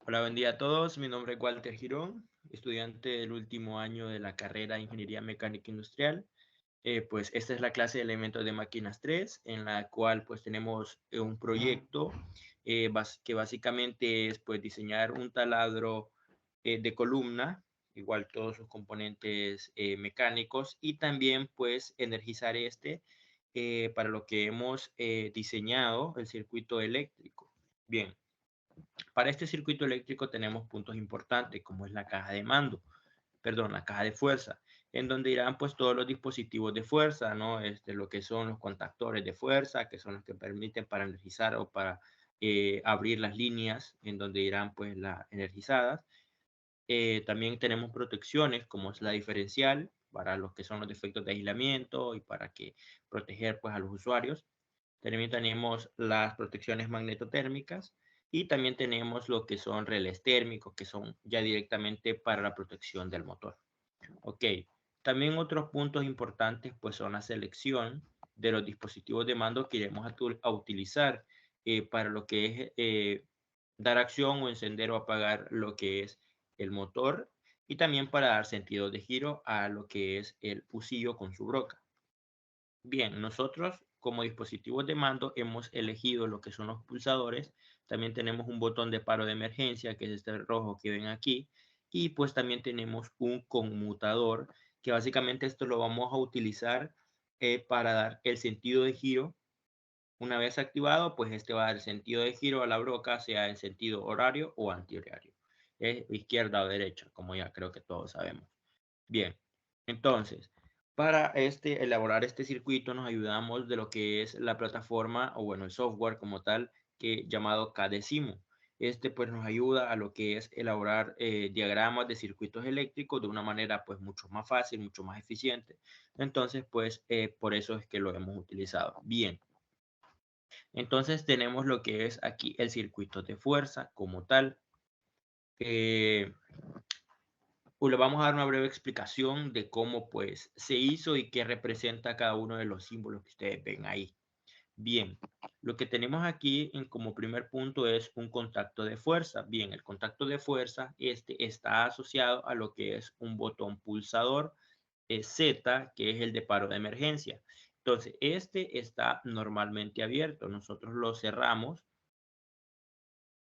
Hola, buen día a todos. Mi nombre es Walter Girón, estudiante del último año de la carrera de Ingeniería Mecánica Industrial. Pues esta es la clase de elementos de máquinas 3, en la cual pues tenemos un proyecto que básicamente es pues diseñar un taladro de columna, igual todos sus componentes mecánicos, y también pues energizar para lo que hemos diseñado el circuito eléctrico. Bien. Para este circuito eléctrico tenemos puntos importantes, como es la caja de mando, perdón, la caja de fuerza, en donde irán pues todos los dispositivos de fuerza, ¿no? Lo que son los contactores de fuerza, que son los que permiten para energizar o para abrir las líneas en donde irán pues las energizadas. También tenemos protecciones, como es la diferencial, para los que son los defectos de aislamiento y para que proteger pues a los usuarios. También tenemos las protecciones magnetotérmicas y también tenemos lo que son relés térmicos, que son ya directamente para la protección del motor. Ok, también otros puntos importantes pues son la selección de los dispositivos de mando que iremos a utilizar para lo que es dar acción o encender o apagar lo que es el motor y también para dar sentido de giro a lo que es el fusillo con su broca. Bien, nosotros como dispositivos de mando hemos elegido lo que son los pulsadores. También tenemos un botón de paro de emergencia, que es este rojo que ven aquí. Y pues también tenemos un conmutador, que básicamente esto lo vamos a utilizar para dar el sentido de giro. Una vez activado, pues este va a dar el sentido de giro a la broca, sea en sentido horario o antihorario. Es izquierda o derecha, como ya creo que todos sabemos. Bien, entonces, para elaborar este circuito nos ayudamos de lo que es la plataforma o bueno, el software como tal llamado Cadecimu. Pues nos ayuda a lo que es elaborar diagramas de circuitos eléctricos de una manera pues mucho más fácil, mucho más eficiente. Entonces, pues por eso es que lo hemos utilizado. Bien, entonces tenemos lo que es aquí el circuito de fuerza como tal. Eh, Pues le vamos a dar una breve explicación de cómo pues se hizo y qué representa cada uno de los símbolos que ustedes ven ahí. Bien, lo que tenemos aquí como primer punto es un contacto de fuerza. Bien, el contacto de fuerza está asociado a lo que es un botón pulsador Z, que es el de paro de emergencia. Entonces, este está normalmente abierto. Nosotros lo cerramos.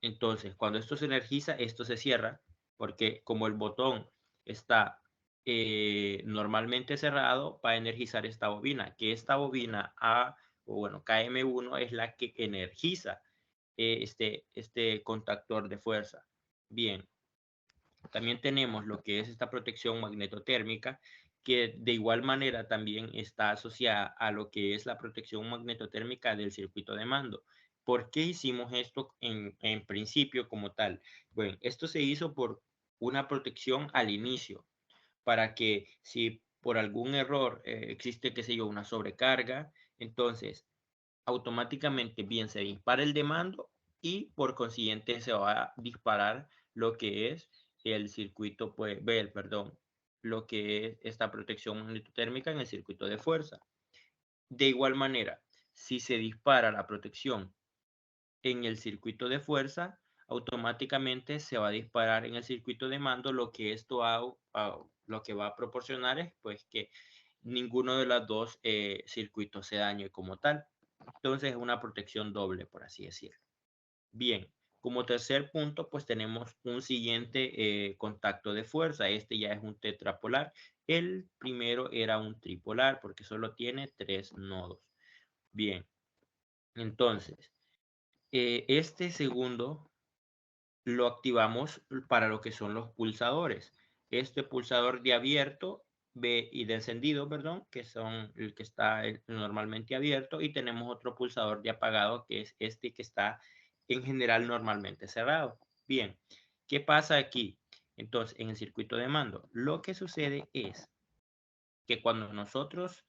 Entonces, cuando esto se energiza, esto se cierra, porque como el botón está normalmente cerrado, va a energizar esta bobina, que esta bobina o bueno, KM1 es la que energiza este contactor de fuerza. Bien, también tenemos lo que es esta protección magnetotérmica, que de igual manera también está asociada a lo que es la protección magnetotérmica del circuito de mando. ¿Por qué hicimos esto en principio como tal? Bueno, esto se hizo por una protección al inicio, para que si por algún error existe, qué sé yo, una sobrecarga, entonces automáticamente bien se dispara el de mando y por consiguiente se va a disparar lo que es el circuito, pues, perdón, lo que es esta protección magnetotérmica en el circuito de fuerza. De igual manera, si se dispara la protección en el circuito de fuerza, automáticamente se va a disparar en el circuito de mando, lo que va a proporcionar es pues que ninguno de los dos circuitos se dañe como tal. Entonces es una protección doble, por así decirlo. Bien, como tercer punto, pues tenemos un siguiente contacto de fuerza. Este ya es un tetrapolar. El primero era un tripolar porque solo tiene 3 nodos. Bien, entonces, este segundo lo activamos para lo que son los pulsadores. Este pulsador de abierto y de encendido, perdón, que son el que está normalmente abierto, y tenemos otro pulsador de apagado que es este que está en general normalmente cerrado. Bien, ¿qué pasa aquí? Entonces, en el circuito de mando, lo que sucede es que cuando nosotros,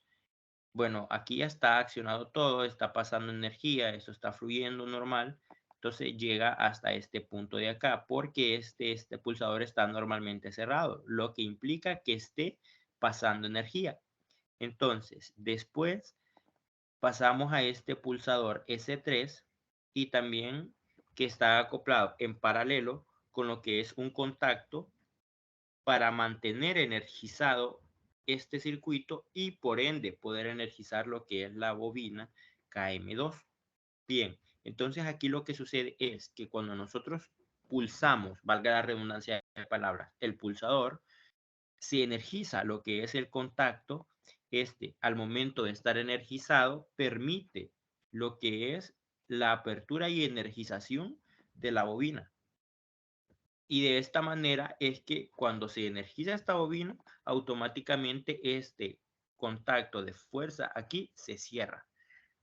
bueno, aquí ya está accionado todo, está pasando energía, esto está fluyendo normal, entonces llega hasta este punto de acá, porque este pulsador está normalmente cerrado, lo que implica que esté pasando energía. Entonces, después pasamos a este pulsador S3 y también que está acoplado en paralelo con lo que es un contacto para mantener energizado este circuito y por ende poder energizar lo que es la bobina KM2. Bien, entonces aquí lo que sucede es que cuando nosotros pulsamos, valga la redundancia de palabras, el pulsador, se energiza lo que es el contacto. Este, al momento de estar energizado, permite lo que es la apertura y energización de la bobina. Y de esta manera es que cuando se energiza esta bobina, automáticamente este contacto de fuerza aquí se cierra.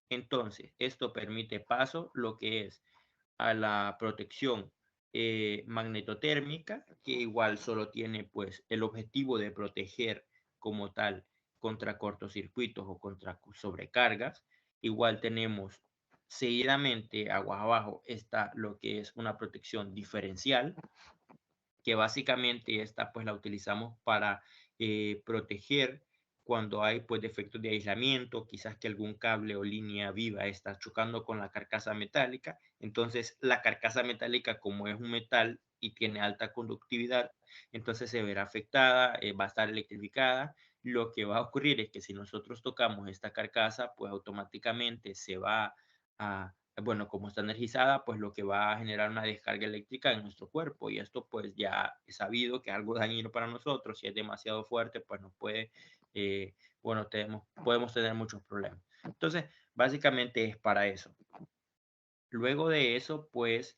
Entonces, esto permite paso lo que es a la protección magnetotérmica, que igual solo tiene pues el objetivo de proteger como tal contra cortocircuitos o contra sobrecargas. Igual tenemos seguidamente aguas abajo está lo que es una protección diferencial, que básicamente esta pues la utilizamos para proteger cuando hay pues defectos de aislamiento, quizás que algún cable o línea viva está chocando con la carcasa metálica. Entonces la carcasa metálica, como es un metal y tiene alta conductividad, entonces se verá afectada, va a estar electrificada. Lo que va a ocurrir es que si nosotros tocamos esta carcasa, pues automáticamente se va a, bueno, como está energizada, pues lo que va a generar una descarga eléctrica en nuestro cuerpo, y esto pues ya es sabido que es algo dañino para nosotros. Si es demasiado fuerte, pues nos puede, bueno, podemos tener muchos problemas. Entonces, básicamente es para eso. Luego de eso, pues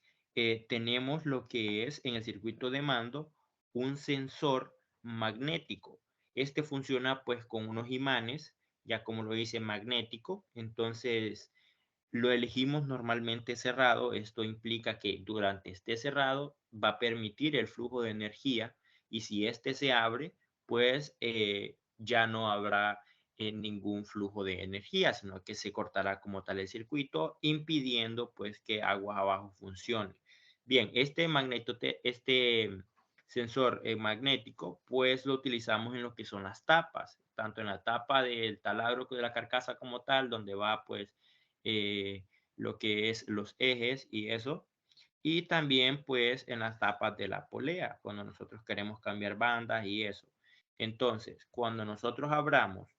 tenemos lo que es en el circuito de mando un sensor magnético. Este funciona pues con unos imanes, ya como lo dice magnético. Entonces lo elegimos normalmente cerrado. Esto implica que durante esté cerrado va a permitir el flujo de energía, y si este se abre, pues ya no habrá ningún flujo de energía, sino que se cortará como tal el circuito, impidiendo pues que aguas abajo funcione. Bien, este sensor magnético, pues lo utilizamos en lo que son las tapas, tanto en la tapa del taladro de la carcasa como tal, donde va pues eh, lo que es los ejes y eso. Y también pues en las tapas de la polea, cuando nosotros queremos cambiar bandas y eso. Entonces, cuando nosotros abramos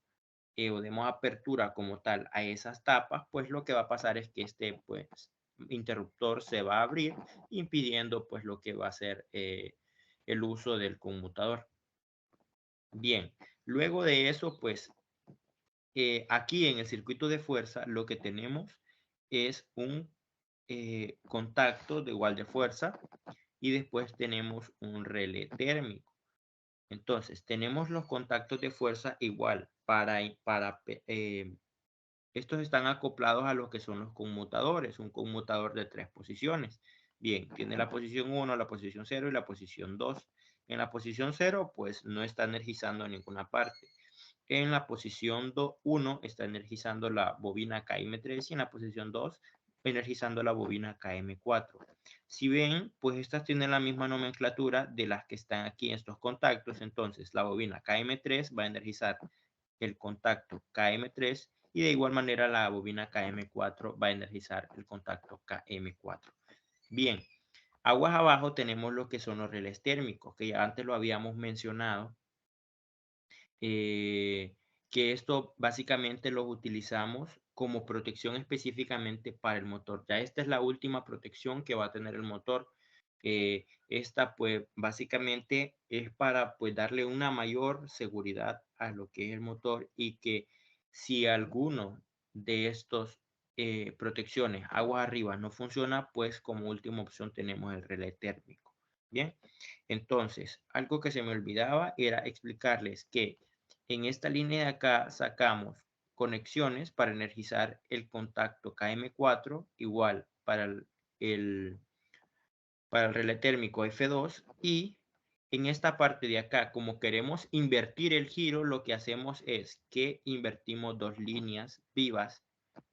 o demos apertura como tal a esas tapas, pues lo que va a pasar es que este pues interruptor se va a abrir, impidiendo pues lo que va a ser el uso del conmutador. Bien, luego de eso pues aquí en el circuito de fuerza lo que tenemos es un contacto de igual de fuerza, y después tenemos un relé térmico. Entonces tenemos los contactos de fuerza igual estos están acoplados a lo que son los conmutadores, un conmutador de 3 posiciones. Bien, tiene la posición 1, la posición 0 y la posición 2. En la posición 0 pues no está energizando en ninguna parte. En la posición 1 está energizando la bobina KM3, y en la posición 2 energizando la bobina KM4. Si ven, pues estas tienen la misma nomenclatura de las que están aquí en estos contactos. Entonces la bobina KM3 va a energizar el contacto KM3, y de igual manera la bobina KM4 va a energizar el contacto KM4. Bien, aguas abajo tenemos lo que son los relés térmicos, que ya antes lo habíamos mencionado, que esto básicamente los utilizamos como protección específicamente para el motor. Ya esta es la última protección que va a tener el motor. Esta pues básicamente es para pues darle una mayor seguridad a lo que es el motor, y que si alguno de estos protecciones aguas arriba no funciona, pues como última opción tenemos el relé térmico. Bien, entonces algo que se me olvidaba era explicarles que en esta línea de acá sacamos conexiones para energizar el contacto KM4, igual para el relé térmico F2, y en esta parte de acá, como queremos invertir el giro, lo que hacemos es que invertimos dos líneas vivas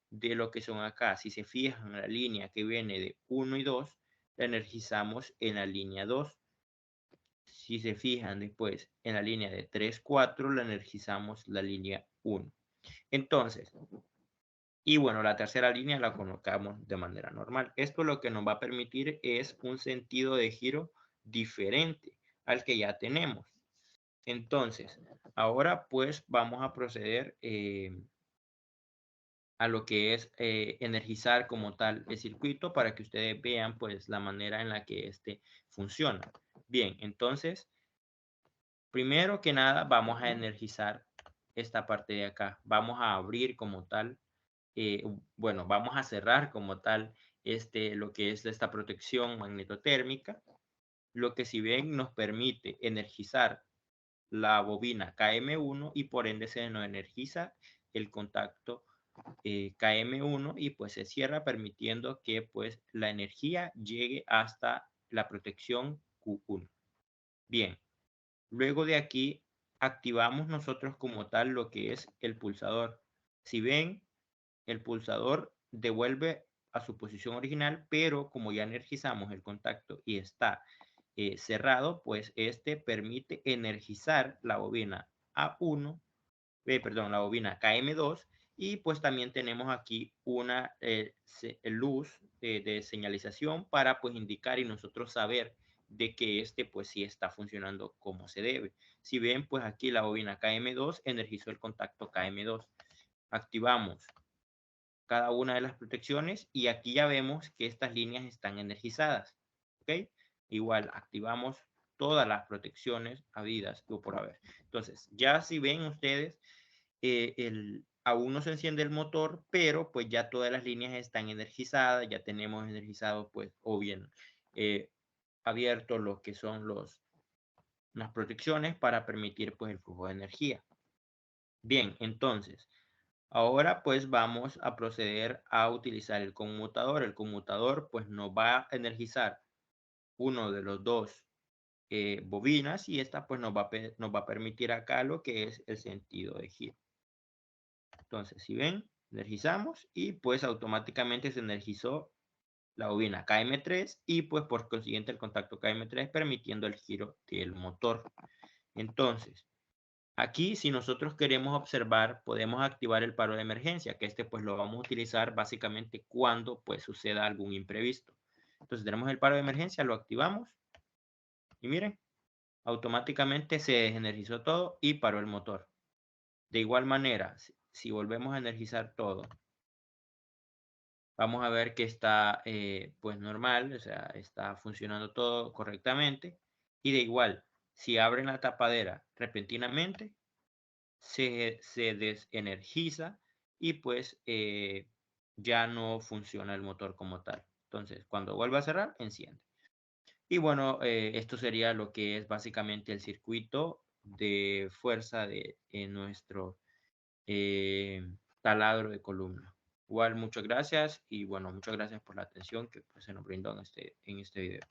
de lo que son acá. Si se fijan, la línea que viene de 1 y 2, la energizamos en la línea 2. Si se fijan después en la línea de 3, 4, la energizamos la línea 1. Entonces, y bueno, la tercera línea la colocamos de manera normal. Esto lo que nos va a permitir es un sentido de giro diferente al que ya tenemos. Entonces, ahora pues vamos a proceder a lo que es energizar como tal el circuito para que ustedes vean pues la manera en la que este funciona. Bien, entonces, primero que nada vamos a energizar esta parte de acá. Vamos a abrir como tal, bueno, vamos a cerrar como tal lo que es esta protección magnetotérmica, lo que si ven nos permite energizar la bobina KM1 y por ende se nos energiza el contacto KM1 y pues se cierra permitiendo que pues la energía llegue hasta la protección Q1. Bien, luego de aquí activamos nosotros como tal lo que es el pulsador. Si ven, el pulsador devuelve a su posición original, pero como ya energizamos el contacto y está cerrado, pues este permite energizar la bobina A1, perdón, la bobina KM2 y pues también tenemos aquí una luz de señalización para pues indicar y nosotros saber de que pues sí está funcionando como se debe. Si ven, pues aquí la bobina KM2 energizó el contacto KM2. Activamos cada una de las protecciones y aquí ya vemos que estas líneas están energizadas. ¿Ok? Igual activamos todas las protecciones habidas o por haber. Entonces, ya si ven ustedes, aún no se enciende el motor, pero pues ya todas las líneas están energizadas, ya tenemos energizado pues o bien abierto lo que son las protecciones para permitir pues el flujo de energía. Bien, entonces, ahora pues vamos a proceder a utilizar el conmutador. El conmutador pues nos va a energizar uno de los dos bobinas y esta pues nos va a permitir acá lo que es el sentido de giro. Entonces, si ven, energizamos y pues automáticamente se energizó la bobina KM3 y pues por consiguiente el contacto KM3 permitiendo el giro del motor. Entonces, aquí si nosotros queremos observar, podemos activar el paro de emergencia, que pues lo vamos a utilizar básicamente cuando pues suceda algún imprevisto. Entonces tenemos el paro de emergencia, lo activamos y miren, automáticamente se desenergizó todo y paró el motor. De igual manera, si volvemos a energizar todo, vamos a ver que está pues normal, o sea, está funcionando todo correctamente. Y de igual, si abren la tapadera repentinamente, se desenergiza y pues ya no funciona el motor como tal. Entonces, cuando vuelva a cerrar, enciende. Y bueno, esto sería lo que es básicamente el circuito de fuerza de nuestro taladro de columna. Igual, muchas gracias y bueno, muchas gracias por la atención que pues, se nos brindó en este video.